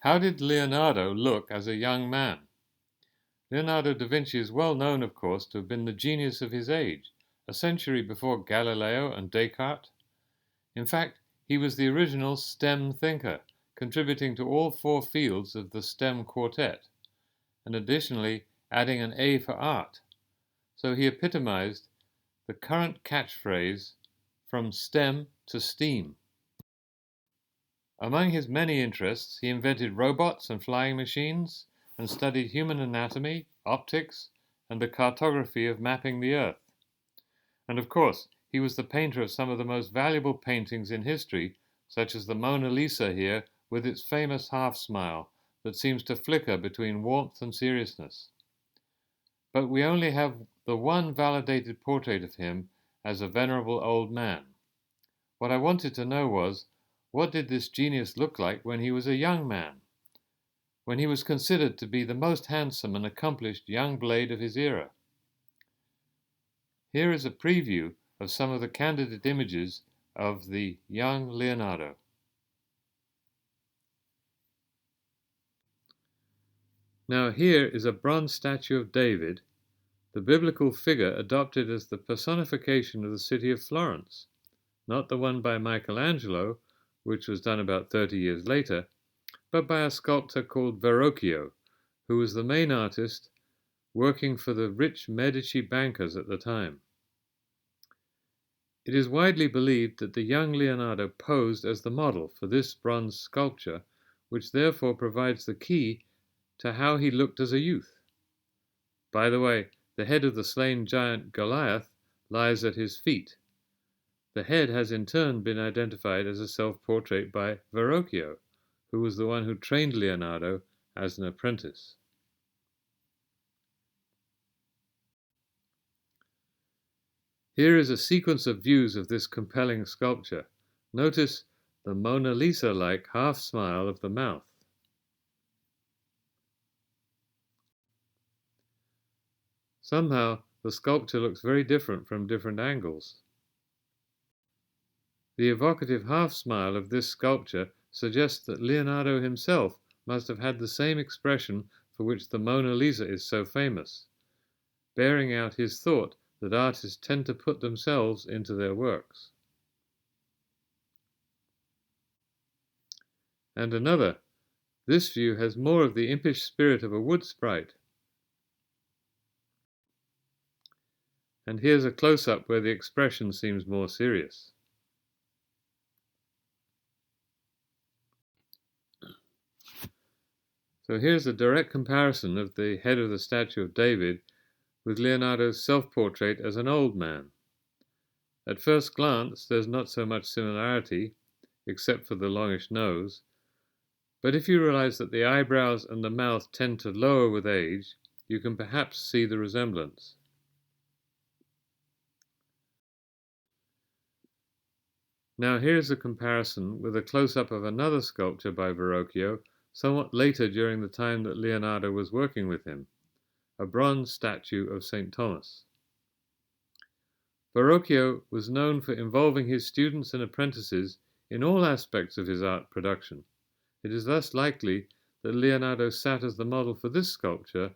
How did Leonardo look as a young man? Leonardo da Vinci is well known, of course, to have been the genius of his age, a century before Galileo and Descartes. In fact, he was the original STEM thinker, contributing to all four fields of the STEM quartet, and additionally adding an A for art. So he epitomized the current catchphrase, from STEM to STEAM. Among his many interests, he invented robots and flying machines, and studied human anatomy, optics, and the cartography of mapping the Earth. And of course, he was the painter of some of the most valuable paintings in history, such as the Mona Lisa here, with its famous half-smile that seems to flicker between warmth and seriousness. But we only have the one validated portrait of him as a venerable old man. What I wanted to know was, what did this genius look like when he was a young man, when he was considered to be the most handsome and accomplished young blade of his era? Here is a preview of some of the candidate images of the young Leonardo. Now here is a bronze statue of David, the biblical figure adopted as the personification of the city of Florence, not the one by Michelangelo, which was done about 30 years later, but by a sculptor called Verrocchio, who was the main artist working for the rich Medici bankers at the time. It is widely believed that the young Leonardo posed as the model for this bronze sculpture, which therefore provides the key to how he looked as a youth. By the way, the head of the slain giant Goliath lies at his feet. The head has in turn been identified as a self-portrait by Verrocchio, who was the one who trained Leonardo as an apprentice. Here is a sequence of views of this compelling sculpture. Notice the Mona Lisa-like half-smile of the mouth. Somehow, the sculpture looks very different from different angles. The evocative half-smile of this sculpture suggests that Leonardo himself must have had the same expression for which the Mona Lisa is so famous, bearing out his thought that artists tend to put themselves into their works. And another, this view has more of the impish spirit of a wood sprite. And here's a close-up where the expression seems more serious. So here's a direct comparison of the head of the statue of David with Leonardo's self-portrait as an old man. At first glance, there's not so much similarity, except for the longish nose, but if you realize that the eyebrows and the mouth tend to lower with age, you can perhaps see the resemblance. Now here's a comparison with a close-up of another sculpture by Verrocchio, somewhat later during the time that Leonardo was working with him, a bronze statue of St. Thomas. Verrocchio was known for involving his students and apprentices in all aspects of his art production. It is thus likely that Leonardo sat as the model for this sculpture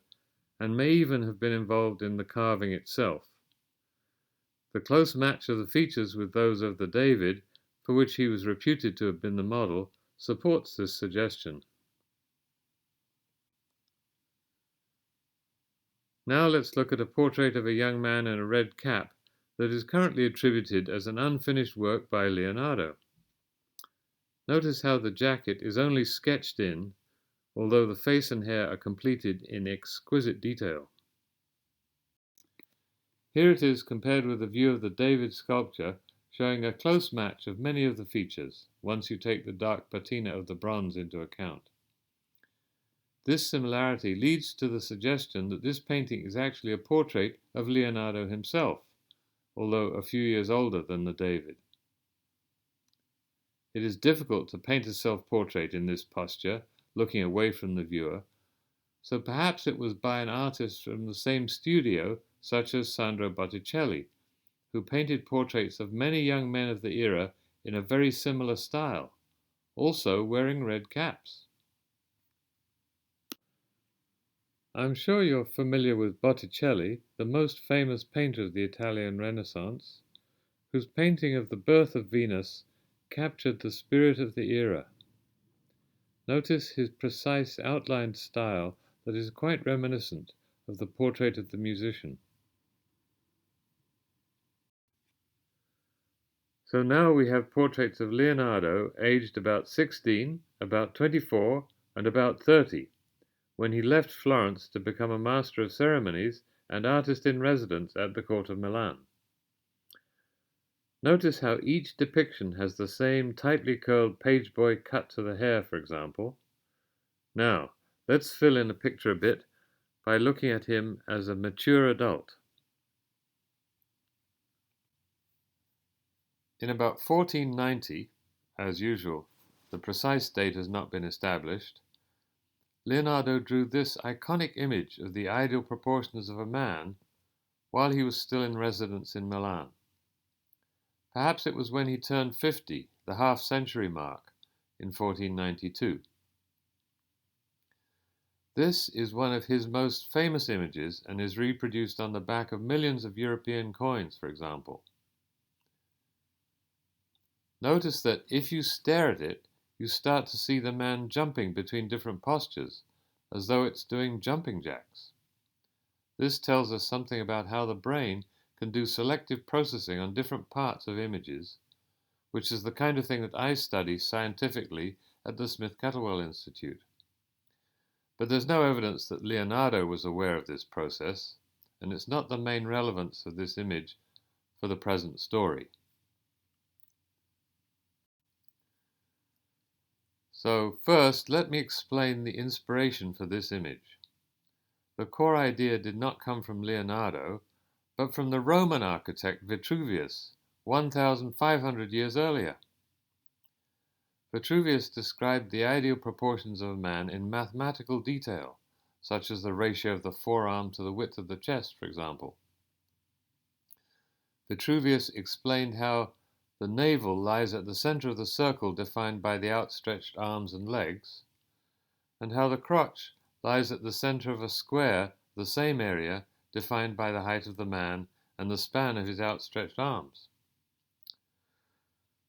and may even have been involved in the carving itself. The close match of the features with those of the David, for which he was reputed to have been the model, supports this suggestion. Now let's look at a portrait of a young man in a red cap that is currently attributed as an unfinished work by Leonardo. Notice how the jacket is only sketched in, although the face and hair are completed in exquisite detail. Here it is compared with a view of the David sculpture, showing a close match of many of the features, once you take the dark patina of the bronze into account. This similarity leads to the suggestion that this painting is actually a portrait of Leonardo himself, although a few years older than the David. It is difficult to paint a self-portrait in this posture, looking away from the viewer, so perhaps it was by an artist from the same studio, such as Sandro Botticelli, who painted portraits of many young men of the era in a very similar style, also wearing red caps. I'm sure you're familiar with Botticelli, the most famous painter of the Italian Renaissance, whose painting of the birth of Venus captured the spirit of the era. Notice his precise outlined style that is quite reminiscent of the portrait of the musician. So now we have portraits of Leonardo aged about 16, about 24, and about 30, when he left Florence to become a master of ceremonies and artist in residence at the court of Milan. Notice how each depiction has the same tightly curled page boy cut to the hair, for example. Now, let's fill in the picture a bit by looking at him as a mature adult. In about 1490, as usual, the precise date has not been established, Leonardo drew this iconic image of the ideal proportions of a man while he was still in residence in Milan. Perhaps it was when he turned 50, the half-century mark, in 1492. This is one of his most famous images and is reproduced on the back of millions of European coins, for example. Notice that if you stare at it, you start to see the man jumping between different postures, as though it's doing jumping jacks. This tells us something about how the brain can do selective processing on different parts of images, which is the kind of thing that I study scientifically at the Smith-Kettlewell Institute. But there's no evidence that Leonardo was aware of this process, and it's not the main relevance of this image for the present story. So first, let me explain the inspiration for this image. The core idea did not come from Leonardo, but from the Roman architect Vitruvius, 1,500 years earlier. Vitruvius described the ideal proportions of a man in mathematical detail, such as the ratio of the forearm to the width of the chest, for example. Vitruvius explained how the navel lies at the center of the circle defined by the outstretched arms and legs, and how the crotch lies at the center of a square, the same area, defined by the height of the man and the span of his outstretched arms.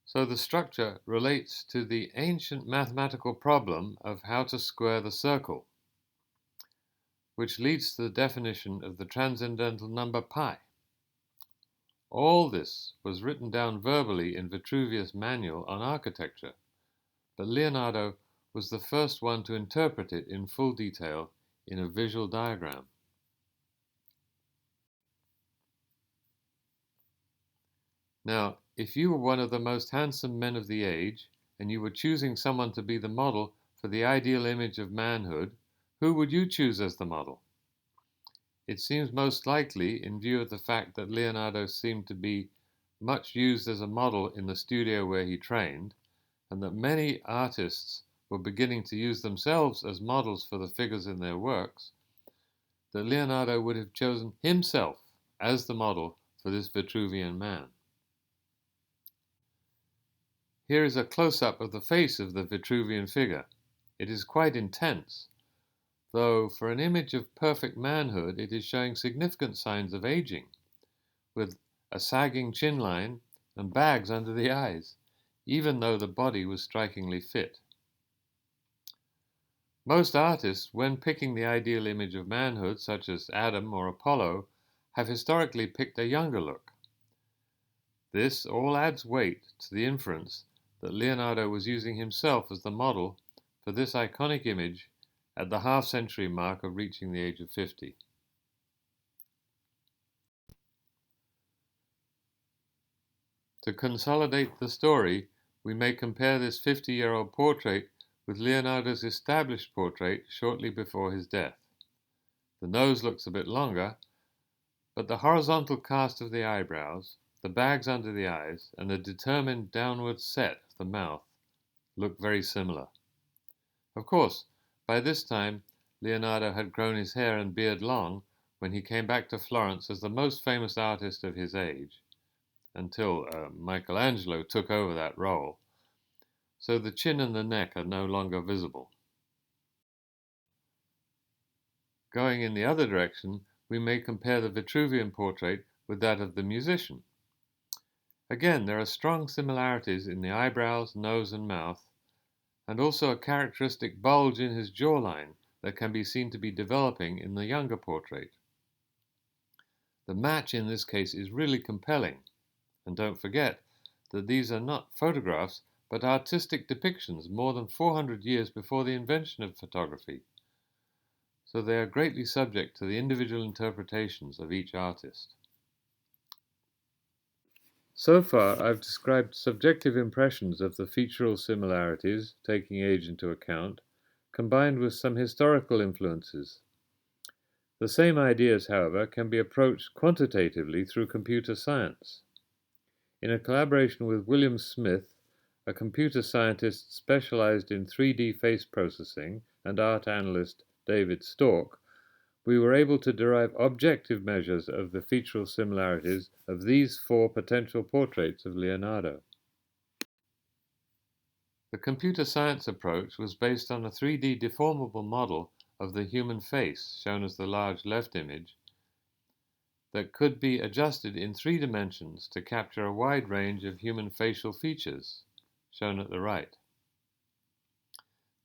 So the structure relates to the ancient mathematical problem of how to square the circle, which leads to the definition of the transcendental number pi. All this was written down verbally in Vitruvius' manual on architecture, but Leonardo was the first one to interpret it in full detail in a visual diagram. Now, if you were one of the most handsome men of the age, and you were choosing someone to be the model for the ideal image of manhood, who would you choose as the model? It seems most likely, in view of the fact that Leonardo seemed to be much used as a model in the studio where he trained, and that many artists were beginning to use themselves as models for the figures in their works, that Leonardo would have chosen himself as the model for this Vitruvian man. Here is a close-up of the face of the Vitruvian figure. It is quite intense, though for an image of perfect manhood it is showing significant signs of aging, with a sagging chin line and bags under the eyes, even though the body was strikingly fit. Most artists, when picking the ideal image of manhood, such as Adam or Apollo, have historically picked a younger look. This all adds weight to the inference that Leonardo was using himself as the model for this iconic image at the half-century mark of reaching the age of 50. To consolidate the story, we may compare this 50-year-old portrait with Leonardo's established portrait shortly before his death. The nose looks a bit longer, but the horizontal cast of the eyebrows, the bags under the eyes, and the determined downward set of the mouth look very similar. Of course, by this time, Leonardo had grown his hair and beard long when he came back to Florence as the most famous artist of his age, until Michelangelo took over that role, so the chin and the neck are no longer visible. Going in the other direction, we may compare the Vitruvian portrait with that of the musician. Again, there are strong similarities in the eyebrows, nose, and mouth, and also a characteristic bulge in his jawline that can be seen to be developing in the younger portrait. The match in this case is really compelling, and don't forget that these are not photographs but artistic depictions more than 400 years before the invention of photography, so they are greatly subject to the individual interpretations of each artist. So far, I've described subjective impressions of the featural similarities, taking age into account, combined with some historical influences. The same ideas, however, can be approached quantitatively through computer science. In a collaboration with William Smith, a computer scientist specialized in 3D face processing, and art analyst David Stork, we were able to derive objective measures of the featural similarities of these 4 potential portraits of Leonardo. The computer science approach was based on a 3D deformable model of the human face, shown as the large left image, that could be adjusted in 3 dimensions to capture a wide range of human facial features, shown at the right.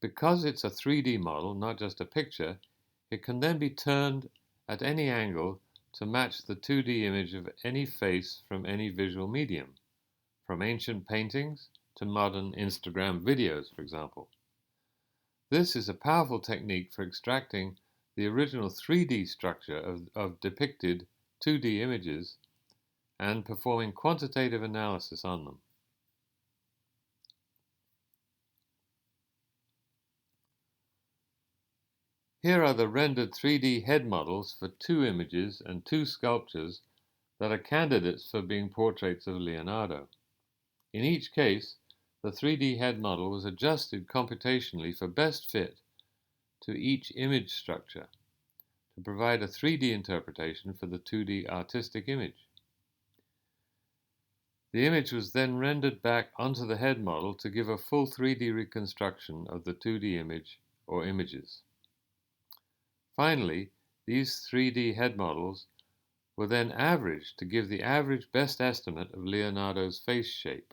Because it's a 3D model, not just a picture, it can then be turned at any angle to match the 2D image of any face from any visual medium, from ancient paintings to modern Instagram videos, for example. This is a powerful technique for extracting the original 3D structure of depicted 2D images and performing quantitative analysis on them. Here are the rendered 3D head models for 2 images and 2 sculptures that are candidates for being portraits of Leonardo. In each case, the 3D head model was adjusted computationally for best fit to each image structure to provide a 3D interpretation for the 2D artistic image. The image was then rendered back onto the head model to give a full 3D reconstruction of the 2D image or images. Finally, these 3D head models were then averaged to give the average best estimate of Leonardo's face shape.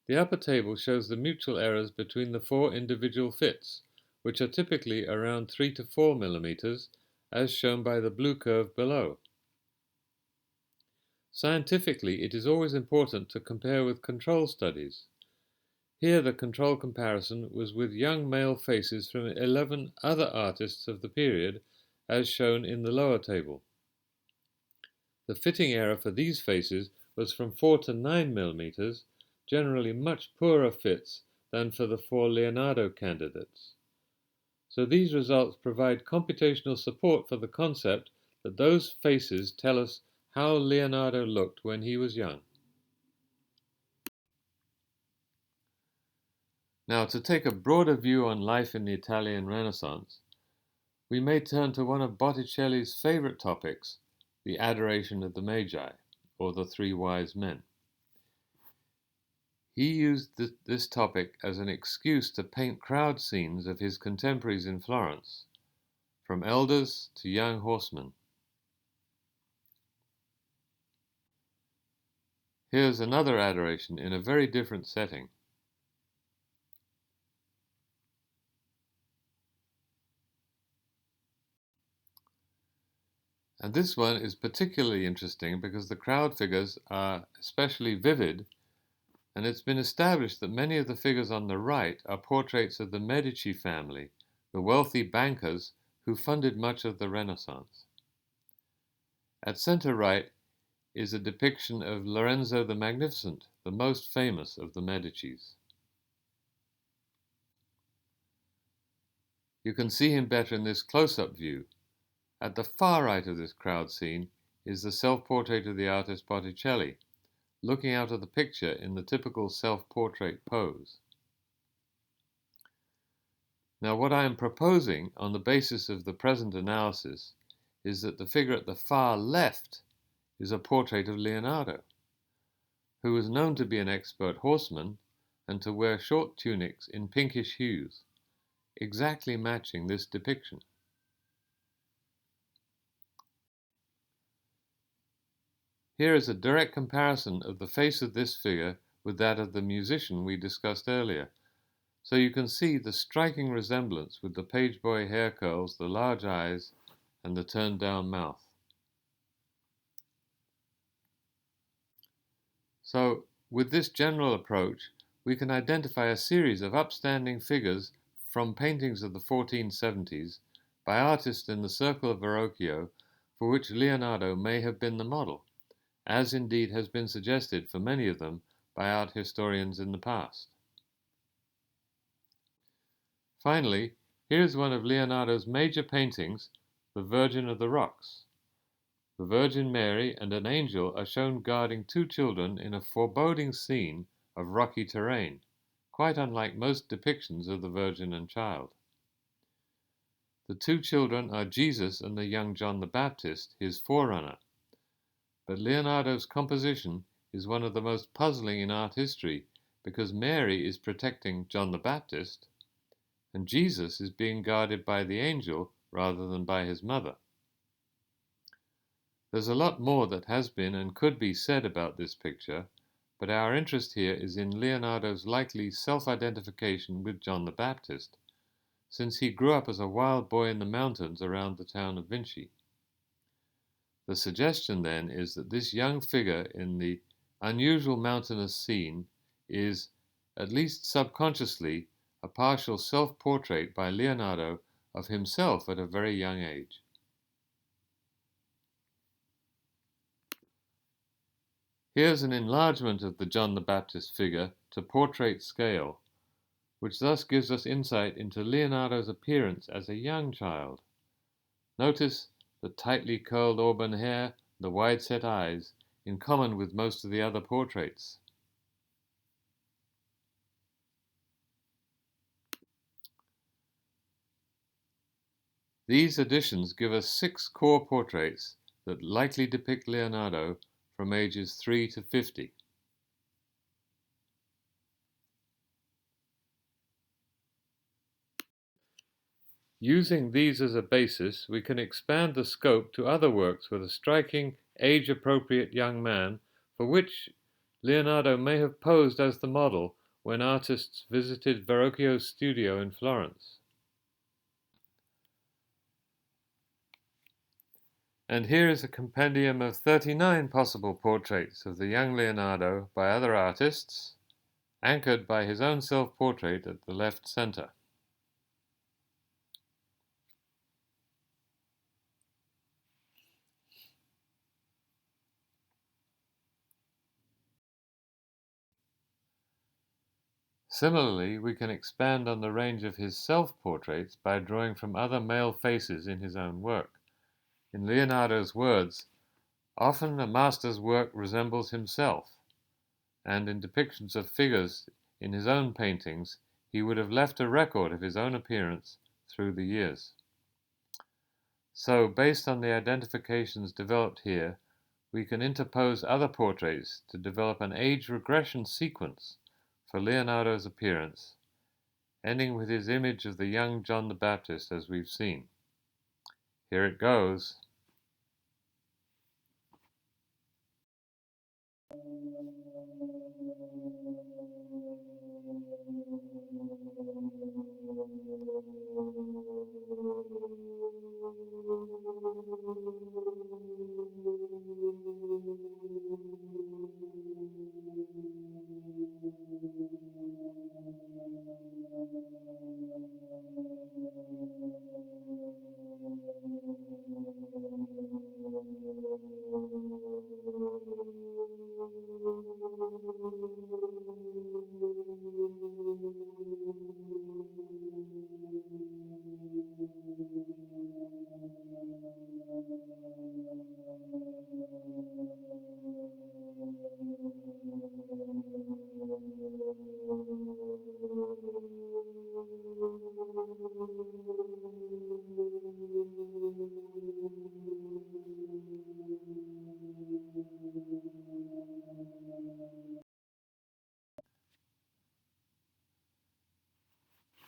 The upper table shows the mutual errors between the 4 individual fits, which are typically around 3 to 4 millimeters, as shown by the blue curve below. Scientifically, it is always important to compare with control studies. Here the control comparison was with young male faces from 11 other artists of the period, as shown in the lower table. The fitting error for these faces was from 4 to 9 millimeters, generally much poorer fits than for the 4 Leonardo candidates. So these results provide computational support for the concept that those faces tell us how Leonardo looked when he was young. Now, to take a broader view on life in the Italian Renaissance, we may turn to one of Botticelli's favorite topics, the adoration of the Magi, or the 3 wise men. He used this topic as an excuse to paint crowd scenes of his contemporaries in Florence, from elders to young horsemen. Here's another adoration in a very different setting. And this one is particularly interesting because the crowd figures are especially vivid, and it's been established that many of the figures on the right are portraits of the Medici family, the wealthy bankers who funded much of the Renaissance. At center right is a depiction of Lorenzo the Magnificent, the most famous of the Medicis. You can see him better in this close-up view. At the far right of this crowd scene is the self-portrait of the artist Botticelli, looking out of the picture in the typical self-portrait pose. Now, what I am proposing on the basis of the present analysis is that the figure at the far left is a portrait of Leonardo, who was known to be an expert horseman and to wear short tunics in pinkish hues, exactly matching this depiction. Here is a direct comparison of the face of this figure with that of the musician we discussed earlier, so you can see the striking resemblance with the page boy hair curls, the large eyes, and the turned down mouth. So, with this general approach, we can identify a series of upstanding figures from paintings of the 1470s by artists in the circle of Verrocchio for which Leonardo may have been the model, as indeed has been suggested for many of them by art historians in the past. Finally, here is one of Leonardo's major paintings, The Virgin of the Rocks. The Virgin Mary and an angel are shown guarding two children in a foreboding scene of rocky terrain, quite unlike most depictions of the Virgin and Child. The two children are Jesus and the young John the Baptist, his forerunner. But Leonardo's composition is one of the most puzzling in art history because Mary is protecting John the Baptist and Jesus is being guarded by the angel rather than by his mother. There's a lot more that has been and could be said about this picture, but our interest here is in Leonardo's likely self-identification with John the Baptist, since he grew up as a wild boy in the mountains around the town of Vinci. The suggestion then is that this young figure in the unusual mountainous scene is, at least subconsciously, a partial self-portrait by Leonardo of himself at a very young age. Here's an enlargement of the John the Baptist figure to portrait scale, which thus gives us insight into Leonardo's appearance as a young child. Notice the tightly curled auburn hair, the wide-set eyes, in common with most of the other portraits. These additions give us 6 core portraits that likely depict Leonardo from ages 3 to 50. Using these as a basis, we can expand the scope to other works with a striking, age-appropriate young man for which Leonardo may have posed as the model when artists visited Verrocchio's studio in Florence. And here is a compendium of 39 possible portraits of the young Leonardo by other artists, anchored by his own self-portrait at the left center. Similarly, we can expand on the range of his self-portraits by drawing from other male faces in his own work. In Leonardo's words, often a master's work resembles himself, and in depictions of figures in his own paintings, he would have left a record of his own appearance through the years. So, based on the identifications developed here, we can interpose other portraits to develop an age regression sequence for Leonardo's appearance, ending with his image of the young John the Baptist as we've seen. Here it goes.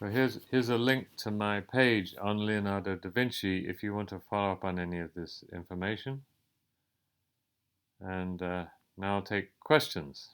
So here's a link to my page on Leonardo da Vinci if you want to follow up on any of this information. And now I'll take questions.